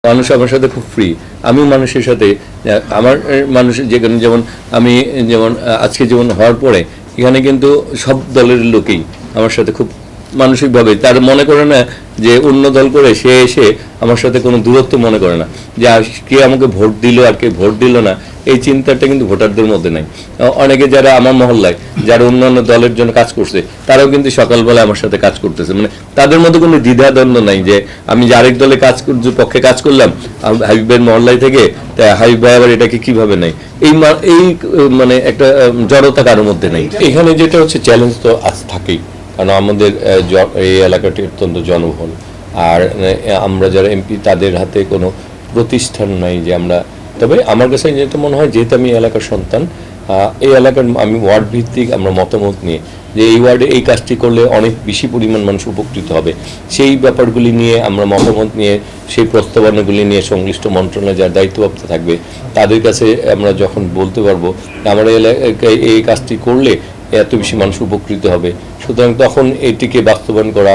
মানুষ আমার সাথে খুব ফ্রি, আমিও মানুষের সাথে আমার মানুষের যেমন আমি যেমন আজকে যেমন হওয়ার পরে এখানে কিন্তু সব দলের লোকেই আমার সাথে খুব মানসিকভাবে তার মনে করে না যে অন্য দল করে সে এসে আমার সাথে কোনো দূরত্ব মনে করে না, যে কে আমাকে ভোট দিল আর কে ভোট দিল না এই চিন্তাটা কিন্তু ভোটারদের মধ্যে নাই। অনেকে যারা আমার মহল্লায় যারা অন্যান্য দলের জন্য কাজ করছে তারাও কিন্তু সকালবেলা আমার সাথে কাজ করতেছে, মানে তাদের মধ্যে কোনো দ্বিধাদ্বন্দ্ব নাই যে আমি যে আরেক দলে পক্ষে কাজ করলাম হাবিব ভাইয়ের মহল্লায় থেকে, তাই হাবিব ভাই আবার এটাকে কিভাবে নেই, এই মানে একটা জড়তা কারোর মধ্যে নেই। এখানে যেটা হচ্ছে চ্যালেঞ্জ তো আজ থাকেই, কারণ আমাদের এই এলাকাটি অত্যন্ত জনবহুল, আর আমরা যারা এমপি তাদের হাতে কোনো প্রতিষ্ঠান নাই যে আমরা, তবে আমার কাছে যেটা মনে হয় যেহেতু আমি এলাকার সন্তান, এই এলাকার আমি ওয়ার্ড ভিত্তিক আমরা মতামত নিয়ে যে এই ওয়ার্ডে এই কাজটি করলে অনেক বেশি পরিমাণ মানুষ উপকৃত হবে সেই ব্যাপারগুলি নিয়ে আমরা মতামত নিয়ে সেই প্রস্তাবনাগুলি নিয়ে সংশ্লিষ্ট মন্ত্রণালয় যার দায়িত্বপ্রাপ্ত থাকবে তাদের কাছে আমরা যখন বলতে পারবো আমরা এলাকায় এই কাজটি করলে এত বেশি মানুষ উপকৃত হবে, সুতরাং তখন এটিকে বাস্তবায়ন করা।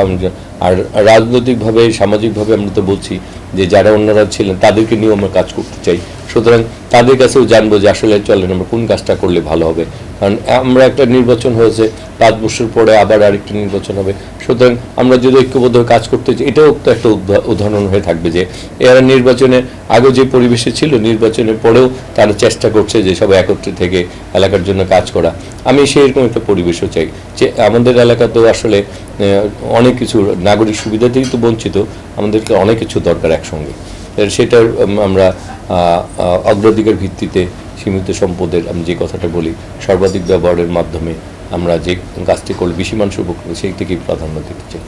আর রাজনৈতিকভাবে সামাজিকভাবে আমরা তো বলছি যে যারা অন্যরা ছিলেন তাদেরকে নিয়েও আমরা কাজ করতে চাই, সুতরাং তাদের কাছেও জানবো যে আসলে চলেন আমরা কোন কাজটা করলে ভালো হবে, কারণ আমরা একটা নির্বাচন হয়েছে 5 বছর পরে আবার আরেকটা নির্বাচন হবে, সুতরাং আমরা যদি ঐক্যবদ্ধ কাজ করতে চাই এটাও তো একটা উদাহরণ হয়ে থাকবে যে এরা নির্বাচনের আগে যে পরিবেশে ছিল নির্বাচনের পরেও তারা চেষ্টা করছে যে সবাই একত্রে থেকে এলাকার জন্য কাজ করা। আমি সেরকম একটা পরিবেশও চাই যে আমাদের এলাকাতেও আসলে অনেক কিছু নাগরিক সুবিধা থেকে তো বঞ্চিত, আমাদেরকে অনেক কিছু দরকার একসঙ্গে, সেটার আমরা অগ্রাধিকার ভিত্তিতে সীমিত সম্পদের আমি যে কথাটা বলি সর্বাধিক ব্যবহারের মাধ্যমে আমরা যে কাজটি করলে বেশি মানুষ উপকৃত সেই থেকেই প্রাধান্য দিতে চাই।